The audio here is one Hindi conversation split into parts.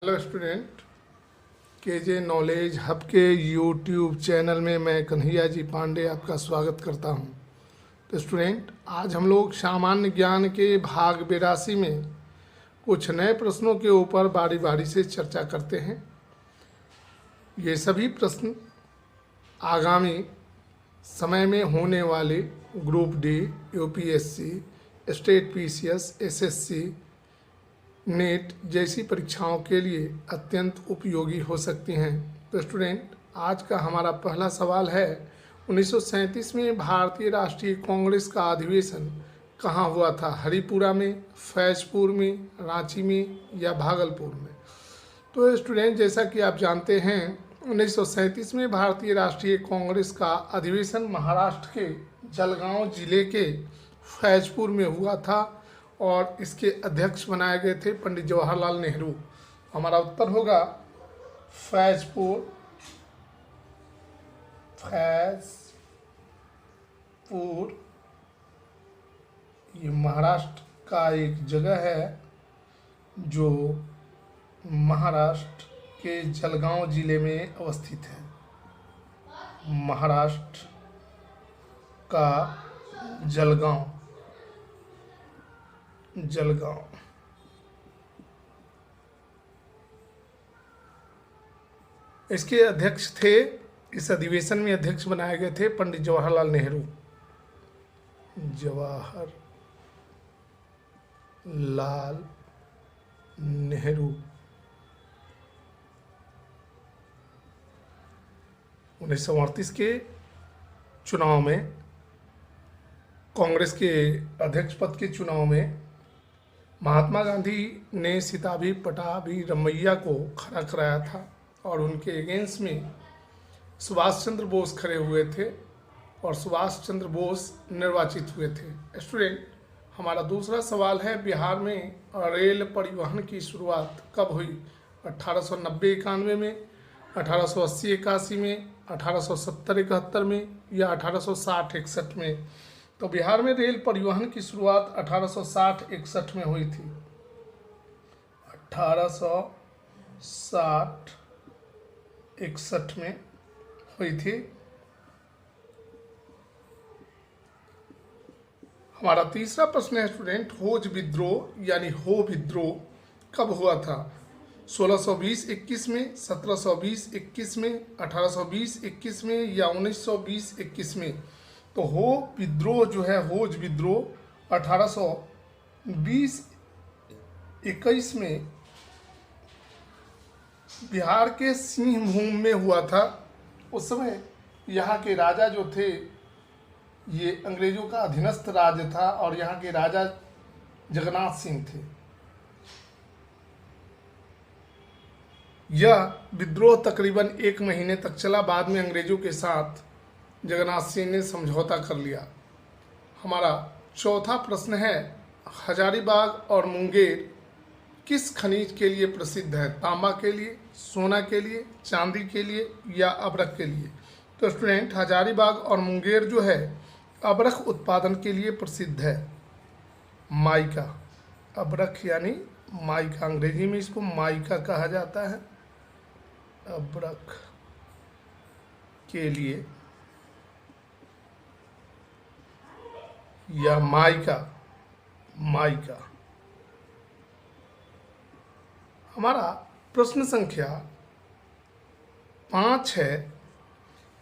Hello student, KJ knowledge hub के यूट्यूब चैनल में मैं कन्हैया जी पांडे आपका स्वागत करता हूं। तो स्टूडेंट, आज हम लोग सामान्य ज्ञान के भाग 82 में कुछ नए प्रश्नों के ऊपर बारी बारी से चर्चा करते हैं। ये सभी प्रश्न आगामी समय में होने वाले group D, UPSC, state PCS, SSC, net जैसी परीक्षाओं के लिए अत्यंत उपयोगी हो सकती हैं। तो स्टूडेंट, आज का हमारा पहला सवाल है, 1937 में भारतीय राष्ट्रीय कांग्रेस का अधिवेशन कहाँ हुआ था? हरिपुरा में, फैजपुर में, रांची में या भागलपुर में? तो स्टूडेंट, जैसा कि आप जानते हैं, 1937 में भारतीय राष्ट्रीय कांग्रेस का अधिवेशन महाराष्ट्र के जलगांव जिले के फैजपुर में हुआ था और इसके अध्यक्ष बनाए गए थे पंडित जवाहरलाल नेहरू। हमारा उत्तर होगा फैजपुर। ये महाराष्ट्र का एक जगह है जो महाराष्ट्र के जलगांव जिले में अवस्थित है। महाराष्ट्र का जलगांव इसके अध्यक्ष थे, इस अधिवेशन में अध्यक्ष बनाए गए थे पंडित जवाहरलाल नेहरू। जवाहरलाल नेहरू 1938 के चुनाव में, कांग्रेस के अध्यक्ष पद के चुनाव में महात्मा गांधी ने सिताभी पटाभी रमैया को खड़ा कराया था और उनके अगेंस्ट में सुभाष चंद्र बोस खड़े हुए थे और सुभाष चंद्र बोस निर्वाचित हुए थे। स्टूडेंट, हमारा दूसरा सवाल है, बिहार में रेल परिवहन की शुरुआत कब हुई? 1890-91 में, 1880-81 में, 1870-71 में या 1860-61 में? तो बिहार में रेल परिवहन की शुरुआत 1860-61 में हुई थी। 1860-61 में हुई थी। हमारा तीसरा प्रश्न है स्टूडेंट, होज विद्रोह यानी हो विद्रोह कब हुआ था? 1620-21 में, 1720-21 में, 1820-21 में या 1920-21 में? तो हो विद्रोह जो है, होज विद्रोह 1820-21 में बिहार के सिंहभूम में हुआ था। उस समय यहाँ के राजा जो थे, ये अंग्रेजों का अधीनस्थ राज्य था और यहाँ के राजा जगन्नाथ सिंह थे। यह विद्रोह तकरीबन 1 महीने तक चला। बाद में अंग्रेजों के साथ जगन्नाथ सिंह ने समझौता कर लिया। हमारा चौथा प्रश्न है, हजारीबाग और मुंगेर किस खनिज के लिए प्रसिद्ध है? तांबा के लिए, सोना के लिए, चांदी के लिए या अबरख के लिए? तो स्टूडेंट, हजारीबाग और मुंगेर जो है अबरख उत्पादन के लिए प्रसिद्ध है। माइका, अबरख यानी माइका, अंग्रेजी में इसको माइका कहा जाता है। अबरख के लिए या माइका। हमारा प्रश्न संख्या 5 है,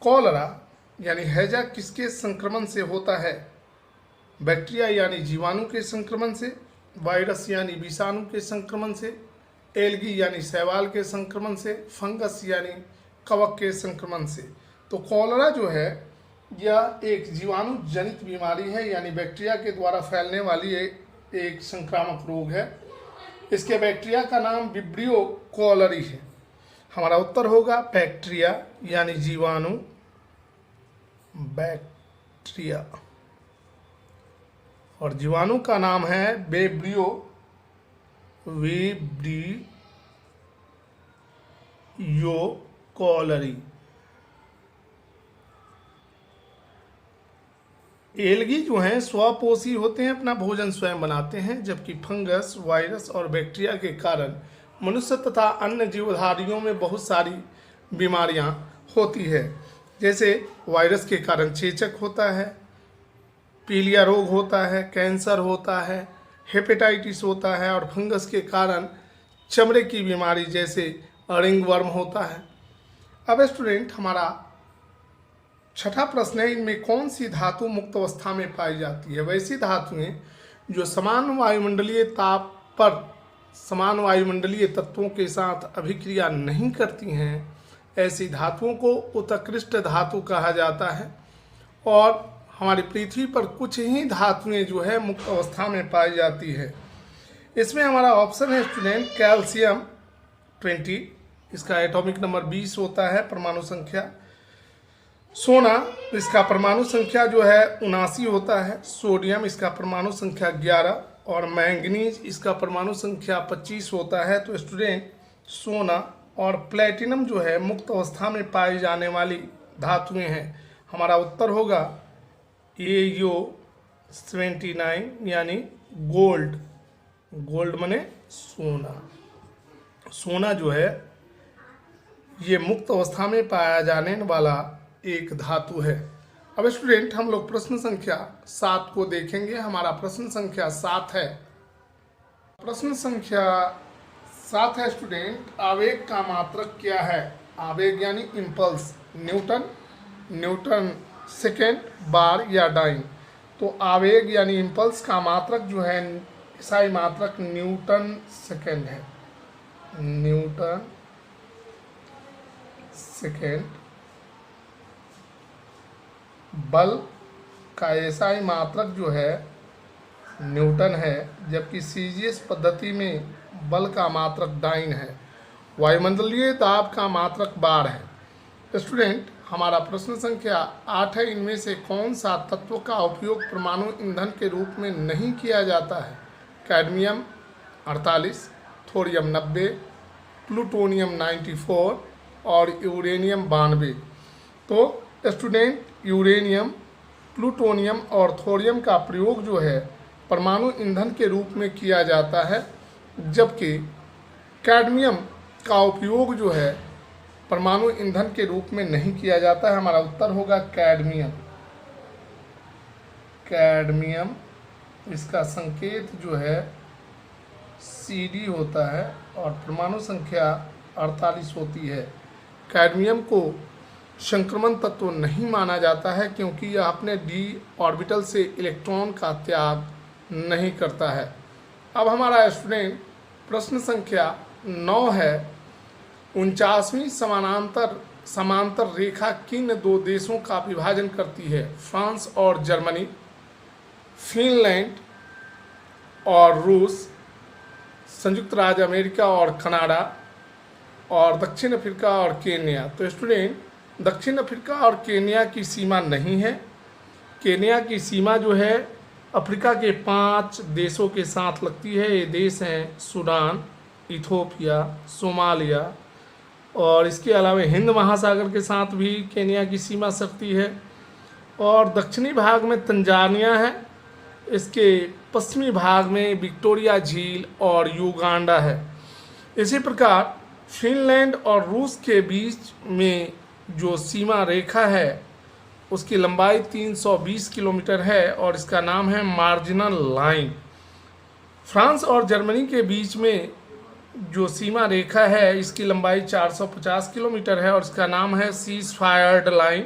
कॉलरा यानी हैजा किसके संक्रमण से होता है? बैक्टीरिया यानी जीवाणु के संक्रमण से, वायरस यानी विषाणु के संक्रमण से, एल्गी यानी शैवाल के संक्रमण से, फंगस यानी कवक के संक्रमण से? तो कॉलरा जो है यह एक जीवाणु जनित बीमारी है, यानी बैक्टीरिया के द्वारा फैलने वाली एक संक्रामक रोग है। इसके बैक्टीरिया का नाम विब्रियो कॉलरी है। हमारा उत्तर होगा बैक्टीरिया यानी जीवाणु, बैक्टीरिया, और जीवाणु का नाम है विब्रियो कॉलरी। एल्गी जो हैं स्वपोषी होते हैं, अपना भोजन स्वयं बनाते हैं, जबकि फंगस, वायरस और बैक्टीरिया के कारण मनुष्य तथा अन्य जीवधारियों में बहुत सारी बीमारियां होती है, जैसे वायरस के कारण चेचक होता है, पीलिया रोग होता है, कैंसर होता है, हेपेटाइटिस होता है और फंगस के कारण चमड़े की बीमारी जैसे रिंग वर्म होता है। अब स्टूडेंट हमारा छठा प्रश्न है, इनमें कौन सी धातु मुक्त अवस्था में पाई जाती है? वैसी धातुएं जो समान वायुमंडलीय ताप पर समान वायुमंडलीय तत्वों के साथ अभिक्रिया नहीं करती हैं, ऐसी धातुओं को उत्कृष्ट धातु कहा जाता है। और हमारी पृथ्वी पर कुछ ही धातुएं जो है मुक्त अवस्था में पाई जाती है। इसमें हमारा ऑप्शन है स्टूडेंट कैल्शियम 20, इसका एटॉमिक नंबर 20 होता है, परमाणु संख्या। सोना, इसका परमाणु संख्या जो है 79 होता है। सोडियम, इसका परमाणु संख्या 11 और मैंगनीज, इसका परमाणु संख्या 25 होता है। तो स्टूडेंट सोना और प्लेटिनम जो है मुक्त अवस्था में पाई जाने वाली धातुएं हैं। हमारा उत्तर होगा AU 79 यानी गोल्ड। गोल्ड माने सोना। सोना जो है ये मुक्त अवस्था में पाया जाने वाला एक धातु है। अब स्टूडेंट हम लोग प्रश्न संख्या 7 को देखेंगे। हमारा प्रश्न संख्या 7 है। प्रश्न संख्या 7 है स्टूडेंट, आवेग का मात्रक क्या है? आवेग यानी इम्पल्स, न्यूटन सेकेंड, बार या डाइन। तो आवेग यानी इम्पल्स का मात्रक जो है ईसाई मात्रक न्यूटन सेकेंड है। Newton second. बल का एसआई मात्रक जो है न्यूटन है, जबकि सीजीएस पद्धति में बल का मात्रक डाइन है। वायुमंडलीय दाब का मात्रक बार है। स्टूडेंट हमारा प्रश्न संख्या 8 है, इनमें से कौन सा तत्व का उपयोग परमाणु ईंधन के रूप में नहीं किया जाता है? कैडमियम 48, थोरियम 90, प्लूटोनियम 94 और यूरेनियम 92। तो स्टूडेंट यूरेनियम, प्लूटोनियम और थोरियम का प्रयोग जो है परमाणु ईंधन के रूप में किया जाता है, जबकि कैडमियम का उपयोग जो है परमाणु ईंधन के रूप में नहीं किया जाता है। हमारा उत्तर होगा कैडमियम। कैडमियम, इसका संकेत जो है CD होता है और परमाणु संख्या 48 होती है। कैडमियम को संक्रमण तत्व नहीं माना जाता है क्योंकि यह अपने d ऑर्बिटल से इलेक्ट्रॉन का त्याग नहीं करता है। अब हमारा स्टूडेंट प्रश्न संख्या 9 है, 49वीं समांतर रेखा किन दो देशों का विभाजन करती है? फ्रांस और जर्मनी, फिनलैंड और रूस, संयुक्त राज्य अमेरिका और कनाडा और दक्षिण अफ्रीका और केन्या। तो स्टूडेंट दक्षिण अफ्रीका और केन्या की सीमा नहीं है। केन्या की सीमा जो है अफ्रीका के 5 देशों के साथ लगती है। ये देश हैं सूडान, इथोपिया, सोमालिया और इसके अलावा हिंद महासागर के साथ भी केन्या की सीमा सकती है। और दक्षिणी भाग में तंजानिया है। इसके पश्चिमी भाग में विक्टोरिया झील और युगांडा है। इसी प्रकार फिनलैंड और रूस के बीच में जो सीमा रेखा है उसकी लंबाई 320 किलोमीटर है और इसका नाम है मार्जिनल लाइन। फ्रांस और जर्मनी के बीच में जो सीमा रेखा है इसकी लंबाई 450 किलोमीटर है और इसका नाम है सीज फायर्ड लाइन।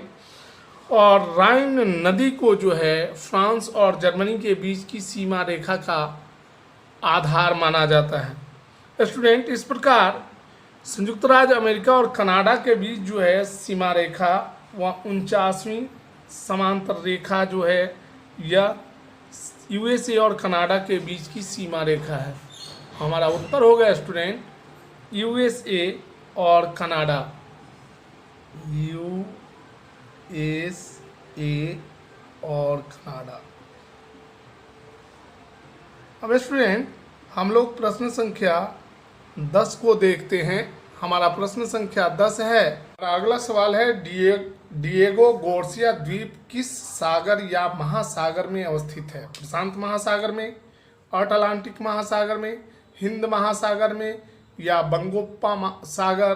और राइन नदी को जो है फ्रांस और जर्मनी के बीच की सीमा रेखा का आधार माना जाता है। स्टूडेंट इस प्रकार संयुक्त राज्य अमेरिका और कनाडा के बीच जो है सीमा रेखा वह 49वीं समांतर रेखा जो है यह USA और कनाडा के बीच की सीमा रेखा है। हमारा उत्तर होगा स्टूडेंट USA और कनाडा। USA और कनाडा। अब स्टूडेंट हम लोग प्रश्न संख्या 10 को देखते हैं। हमारा प्रश्न संख्या 10 है। अगला सवाल है, डिएगो गार्सिया द्वीप किस सागर या महासागर में अवस्थित है? प्रशांत महासागर में, अटलांटिक महासागर में, हिंद महासागर में या बंगोपसागर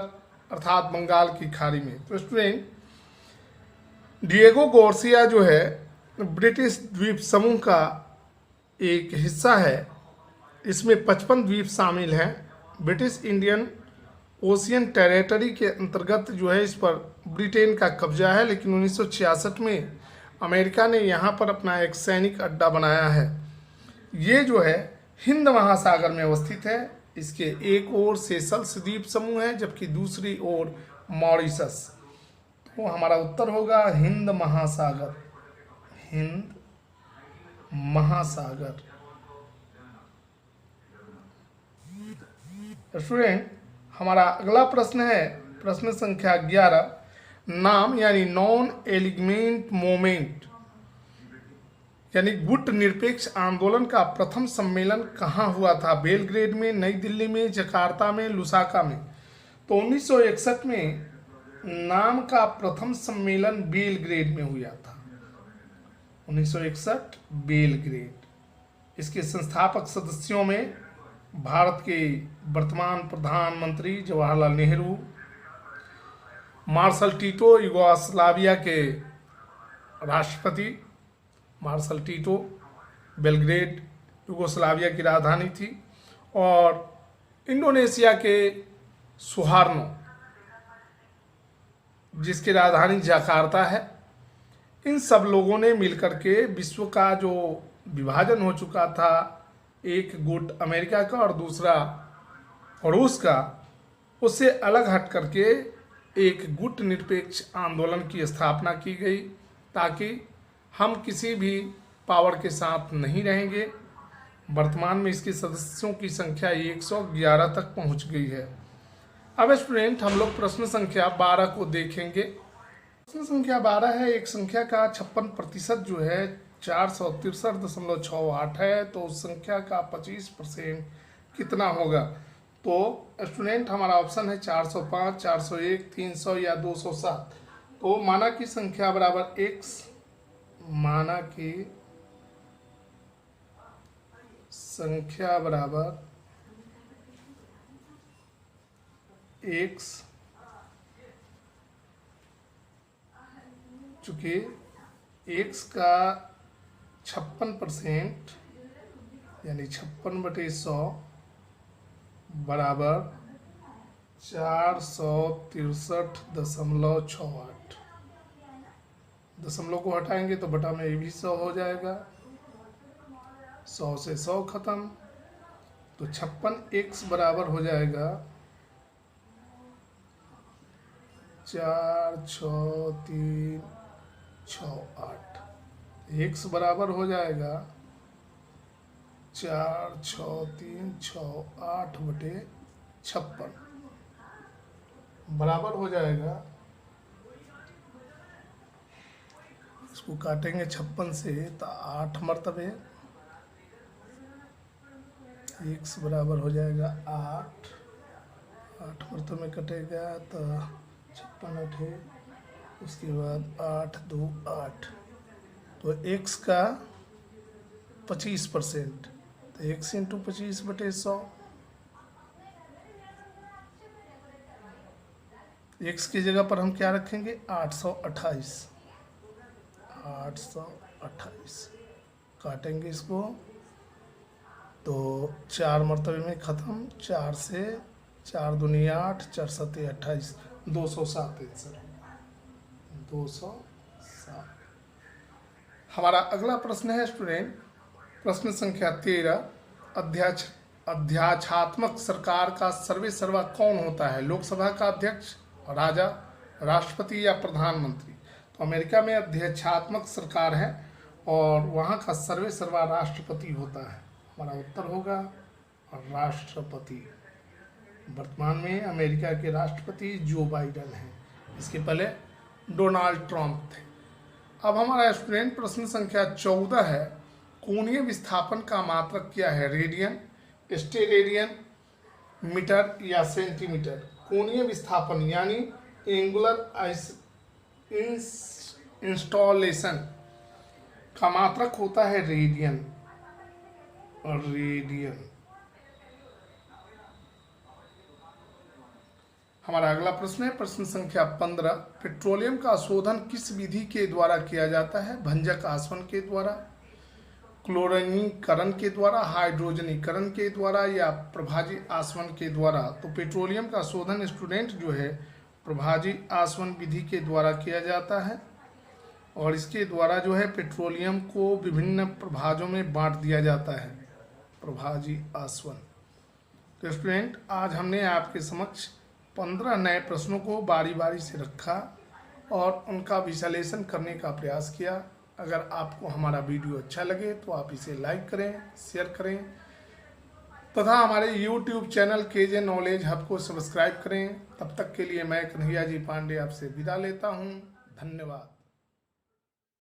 अर्थात बंगाल की खाड़ी में? तो स्टूडेंट, डिएगो गार्सिया जो है ब्रिटिश द्वीप समूह का एक हिस्सा है। इसमें 55 द्वीप शामिल हैं। ब्रिटिश इंडियन ओशियन टेरिटरी के अंतर्गत जो है इस पर ब्रिटेन का कब्जा है, लेकिन 1966 में अमेरिका ने यहाँ पर अपना एक सैनिक अड्डा बनाया है। ये जो है हिंद महासागर में अवस्थित है। इसके एक ओर सेशल्स द्वीप समूह है, जबकि दूसरी ओर मॉरिशस। तो हमारा उत्तर होगा हिंद महासागर। हिंद महासागर। स्टूडेंट, हमारा अगला प्रश्न है प्रश्न संख्या 11। नाम यानी नॉन एलिगमेंट मोमेंट यानी गुट निरपेक्ष आंदोलन का प्रथम सम्मेलन कहाँ हुआ था? बेलग्रेड में, नई दिल्ली में, जकार्ता में, लुसाका में? तो 1961 में नाम का प्रथम सम्मेलन बेलग्रेड में हुआ था। 1961 बेलग्रेड। इसके संस्थापक सदस्यों में भारत के वर्तमान प्रधानमंत्री Jawaharlal Nehru, Marshal Tito Yugoslavia के राष्ट्रपति। मार्शल टीटो, बेलग्रेड युगोस्लाविया की राजधानी थी, और इंडोनेशिया के सुहार्नो जिसकी राजधानी जकार्ता है। इन सब लोगों ने मिलकर के विश्व का जो विभाजन हो चुका था, एक गुट अमेरिका का और दूसरा रूस का, उससे अलग हट करके एक गुट निरपेक्ष आंदोलन की स्थापना की गई, ताकि हम किसी भी पावर के साथ नहीं रहेंगे। वर्तमान में इसके सदस्यों की संख्या 111 तक पहुंच गई है। अब स्टूडेंट, हम लोग प्रश्न संख्या 12 को देखेंगे। प्रश्न संख्या 12 है, एक संख्या का 56% जो है 463.68 है, तो उस संख्या का 25% कितना होगा? तो स्टूडेंट, हमारा ऑप्शन है 405, 401, 300 या 207। तो माना की संख्या बराबर x, माना की संख्या बराबर x, चूंकि x का 56% यानी 56/100 बराबर 463.68। दशमलव को हटाएंगे तो बटा में ये भी 100 हो जाएगा। 100 से 100 खत्म, तो 56x बराबर हो जाएगा 46368। x बराबर हो जाएगा 46368/56 बराबर हो जाएगा, इसको काटेंगे 56 से तो 8 मरतबे, x बराबर हो जाएगा 8 मरतबे में कटेगा तो 56 8, उसके बाद 8 2 8, तो x का 25%, तो x इंटू 25/100। x की जगह पर हम क्या रखेंगे? 828। 828 काटेंगे इसको तो 4 मरतबे में ख़त्म, 4 से 4 दूनी 8, 4 सत्ते 28, 207 आंसर, 207। हमारा अगला प्रश्न है स्टूडेंट, प्रश्न संख्या 13। अध्याक्षात्मक सरकार का सर्वे सर्वा कौन होता है? लोकसभा का अध्यक्ष, राजा, राष्ट्रपति या प्रधानमंत्री? तो अमेरिका में अध्यक्षात्मक सरकार है और वहाँ का सर्वे सर्वा राष्ट्रपति होता है। हमारा उत्तर होगा राष्ट्रपति। वर्तमान में अमेरिका के राष्ट्रपति जो बाइडेन हैं, इसके पहले डोनाल्ड ट्रंप थे। अब हमारा स्टूडेंट प्रश्न संख्या 14 है, कोणीय विस्थापन का मात्रक क्या है? रेडियन, स्टेरेडियन, मीटर या सेंटीमीटर? कोणीय विस्थापन यानी एंगुलर इंस्टॉलेशन का मात्रक होता है रेडियन। रेडियन हमारा अगला प्रश्न है प्रश्न संख्या 15। पेट्रोलियम का शोधन किस विधि के द्वारा किया जाता है? भंजक आसवन के द्वारा, क्लोरीनीकरण के द्वारा, हाइड्रोजनीकरण के द्वारा या प्रभाजी आसवन के द्वारा? तो पेट्रोलियम का शोधन स्टूडेंट जो है प्रभाजी आसवन विधि के द्वारा किया जाता है और इसके द्वारा जो है पेट्रोलियम को विभिन्न प्रभाजों में बांट दिया जाता है, प्रभाजी आसवन। तो स्टूडेंट आज हमने आपके समक्ष 15 नए प्रश्नों को बारी बारी से रखा और उनका विश्लेषण करने का प्रयास किया। अगर आपको हमारा वीडियो अच्छा लगे तो आप इसे लाइक करें, शेयर करें तथा हमारे YouTube channel KJ knowledge hub को सब्सक्राइब करें। तब तक के लिए मैं कन्हैया जी पांडे आपसे विदा लेता हूं। धन्यवाद।